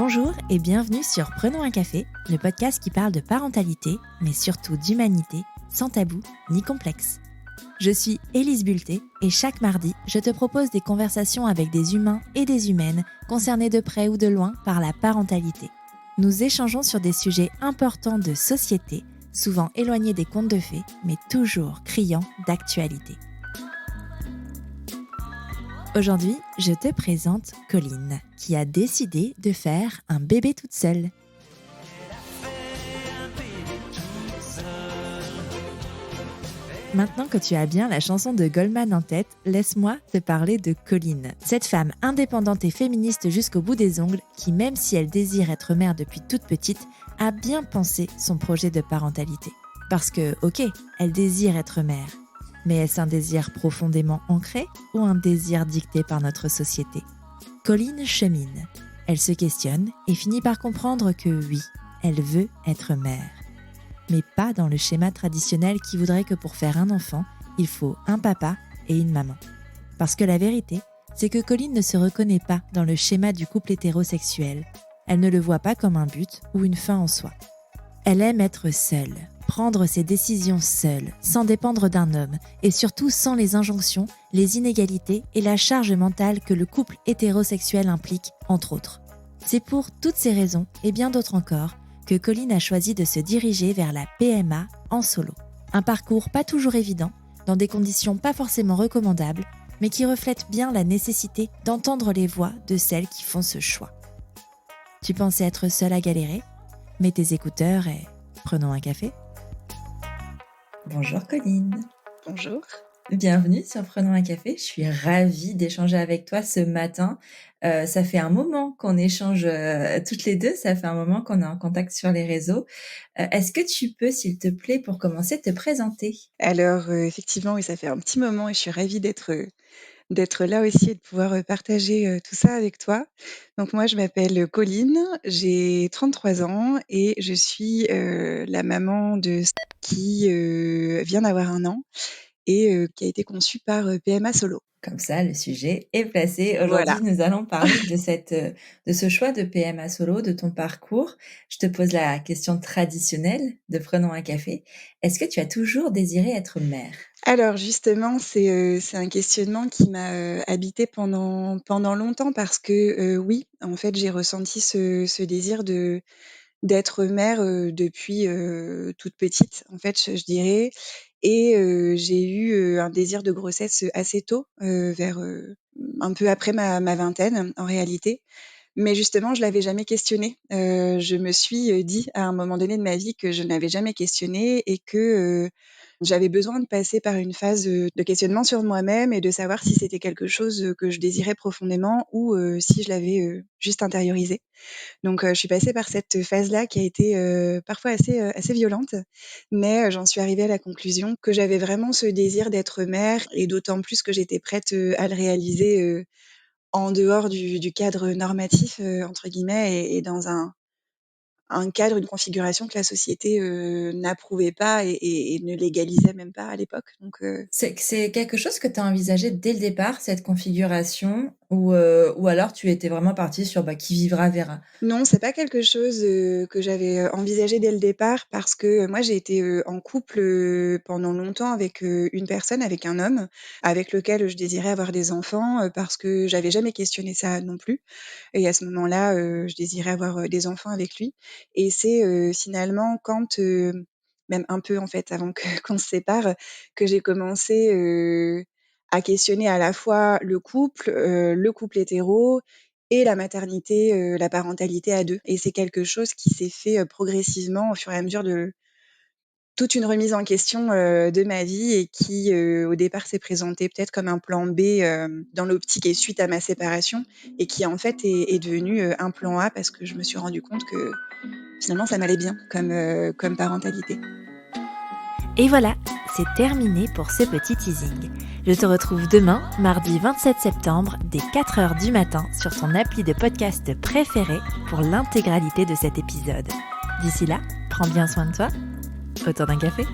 Bonjour et bienvenue sur Prenons un café, le podcast qui parle de parentalité, mais surtout d'humanité, sans tabou ni complexe. Je suis Élise Bulté et chaque mardi, je te propose des conversations avec des humains et des humaines concernés de près ou de loin par la parentalité. Nous échangeons sur des sujets importants de société, souvent éloignés des contes de fées, mais toujours criants d'actualité. Aujourd'hui, je te présente Colline, qui a décidé de faire un bébé toute seule. Maintenant que tu as bien la chanson de Goldman en tête, laisse-moi te parler de Colline, cette femme indépendante et féministe jusqu'au bout des ongles qui, même si elle désire être mère depuis toute petite, a bien pensé son projet de parentalité. Parce que, ok, elle désire être mère, mais est-ce un désir profondément ancré ou un désir dicté par notre société ? Colline chemine, elle se questionne et finit par comprendre que oui, elle veut être mère. Mais pas dans le schéma traditionnel qui voudrait que pour faire un enfant, il faut un papa et une maman. Parce que la vérité, c'est que Colline ne se reconnaît pas dans le schéma du couple hétérosexuel. Elle ne le voit pas comme un but ou une fin en soi. Elle aime être seule, prendre ses décisions seule, sans dépendre d'un homme, et surtout sans les injonctions, les inégalités et la charge mentale que le couple hétérosexuel implique, entre autres. C'est pour toutes ces raisons, et bien d'autres encore, que Colline a choisi de se diriger vers la PMA en solo. Un parcours pas toujours évident, dans des conditions pas forcément recommandables, mais qui reflète bien la nécessité d'entendre les voix de celles qui font ce choix. Tu pensais être seule à galérer ? Mets tes écouteurs et prenons un café. Bonjour Colline. Bonjour. Bienvenue sur Prenons un café. Je suis ravie d'échanger avec toi ce matin. Ça fait un moment qu'on échange toutes les deux. Ça fait un moment qu'on est en contact sur les réseaux. Est-ce que tu peux, s'il te plaît, pour commencer, te présenter ? Alors, effectivement, oui, ça fait un petit moment et je suis ravie d'être là aussi et de pouvoir partager tout ça avec toi. Donc moi, je m'appelle Colline, j'ai 33 ans et je suis la maman de qui vient d'avoir 1 an et qui a été conçue par PMA Solo. Comme ça, le sujet est placé. Aujourd'hui, Voilà. nous allons parler de ce choix de PMA solo, de ton parcours. Je te pose la question traditionnelle de Prenons un café. Est-ce que tu as toujours désiré être mère ? Alors justement, c'est un questionnement qui m'a habité pendant longtemps parce que oui, en fait, j'ai ressenti ce désir d'être mère depuis toute petite, en fait, je dirais. Et j'ai eu un désir de grossesse assez tôt, vers un peu après ma vingtaine, en réalité. Mais justement, je l'avais jamais questionné. Je me suis dit à un moment donné de ma vie que je n'avais jamais questionné et que j'avais besoin de passer par une phase de questionnement sur moi-même et de savoir si c'était quelque chose que je désirais profondément ou si je l'avais juste intériorisé. Donc je suis passée par cette phase-là qui a été parfois assez violente, mais j'en suis arrivée à la conclusion que j'avais vraiment ce désir d'être mère et d'autant plus que j'étais prête à le réaliser en dehors du cadre normatif, entre guillemets et dans un cadre, une configuration que la société n'approuvait pas et ne légalisait même pas à l'époque. Donc C'est quelque chose que tu as envisagé dès le départ, cette configuration, ou alors tu étais vraiment partie sur qui vivra verra ? non, c'est pas quelque chose que j'avais envisagé dès le départ parce que moi j'ai été en couple pendant longtemps avec une personne, avec un homme, avec lequel je désirais avoir des enfants parce que j'avais jamais questionné ça non plus. Et à ce moment-là, je désirais avoir des enfants avec lui. Et c'est finalement quand, même un peu en fait avant que qu'on se sépare, que j'ai commencé à questionner à la fois le couple hétéro et la maternité, la parentalité à 2. Et c'est quelque chose qui s'est fait progressivement au fur et à mesure de toute une remise en question de ma vie et qui, au départ, s'est présenté peut-être comme un plan B dans l'optique et suite à ma séparation et qui en fait est devenu un plan A parce que je me suis rendu compte que finalement ça m'allait bien comme parentalité. Et voilà, c'est terminé pour ce petit teasing. Je te retrouve demain, mardi 27 septembre, dès 4h du matin sur ton appli de podcast préféré pour l'intégralité de cet épisode. D'ici là, prends bien soin de toi. Autour d'un café ?